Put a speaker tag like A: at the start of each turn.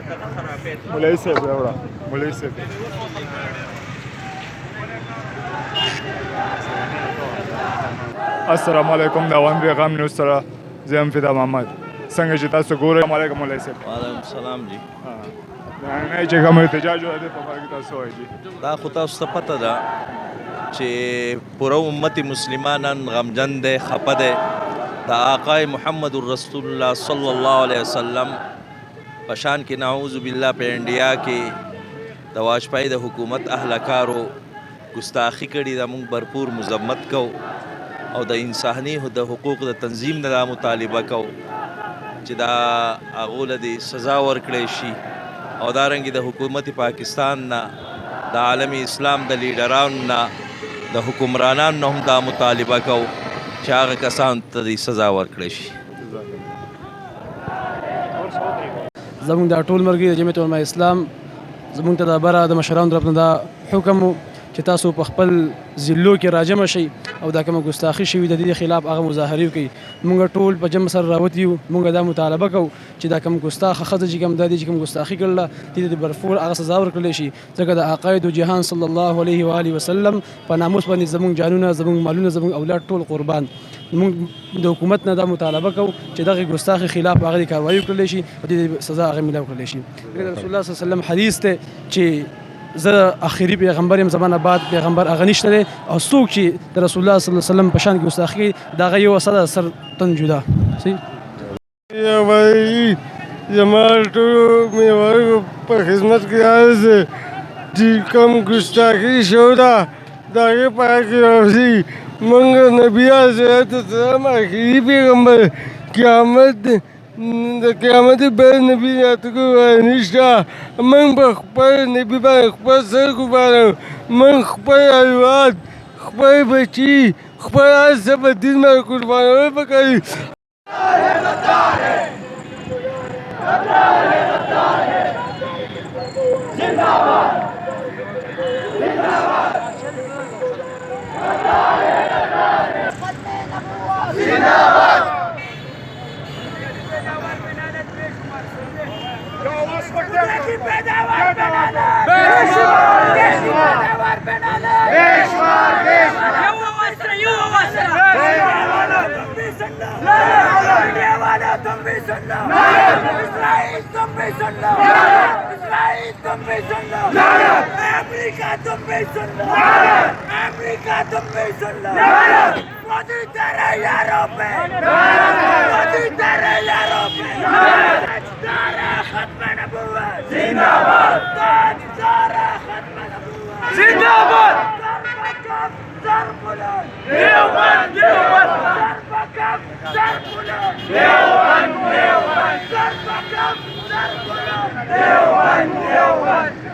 A: مولوي صاحب راوړه مولوي صاحب السلام علیکم د ون پیغام نیوز سره زه یم فدا محمد څنګه چې تاسو ګورئ السلام علیکم مولوي صاحب
B: وعلیکم السلام جی
A: نه چې کوم احتجاج و دی په باره کې تاسو وایي جی
B: دا خو تاسو ته پته ده چې پوره امت مسلمانان غمجن دی خفه دی د آقای محمد رسول الله صلی الله علیه وسلم په شان کې نعوذ بالله په انډیا کې د واجپای د حکومت اهلکارو ګستاخي کړې ده موږ भरपूर مذمت کوو او د انساني د حقوق د تنظیم نه دا مطالبه کوو چې دا هغو له دې سزا ورکړی شي او دارنګې د حکومت پاکستان نه د عالم اسلام د لیډرانو نه د حکمرانانو نه هم دا مطالبه کوو چې هغه کسانو ته د سزا ورکړی شي
C: زمونږ دا ټول ملګري د جمعیت علماء اسلام زمونږ ته د بره د مشرانو طرف نه دا حکم و چې تاسو په خپل ضلعو کې راجمع شئ او دا کومه ګستاخي شوي د دې خلاف هغه مظاهرې وکړي موږ ټول په جمع سره راوتي یو موږ دا مطالبه کوو چې دا کوم ګستاخه ښځه چې کوم دا دي چې کوم ګستاخي کړله دې ته برفور هغه سزا ورکړلی شي ځکه د عقاید جهان صلی الله علیه و آله وسلم په ناموس باندې زموږ جانونه زموږ مالونه زموږ اولاد ټول قربان موږ د حکومت نه دا مطالبه کوو چې دغه ګستاخي خلاف هغه کاروایي وکړلی شي او دې سزا هغه میلاو کړلی شي رسول الله صلی الله علیه وسلم حدیث ته چې زه آخري پیغمبر یم زمانه بعد پیغمبر هغه نشته دی او څوک چې د رسول الله صلی الله علیه وسلم په شان کې ګستاخي کوي د هغه یو سره سر تن جدا
D: زما ټولو میوارو په خدمت کې عرض دی چې کوم ګستاخي شو ده د هغې په حق کې راوځي موږ نبي حضرت اسلام آخري پیغمبر قیامت د قیامت بل نبي راتګو نشته موږ په خپل نبي باندې خپل سر قربانوو موږ خپل اولاد خپل بچي خپل هر څه په دین باندې قربانول پکار دي
E: Dewan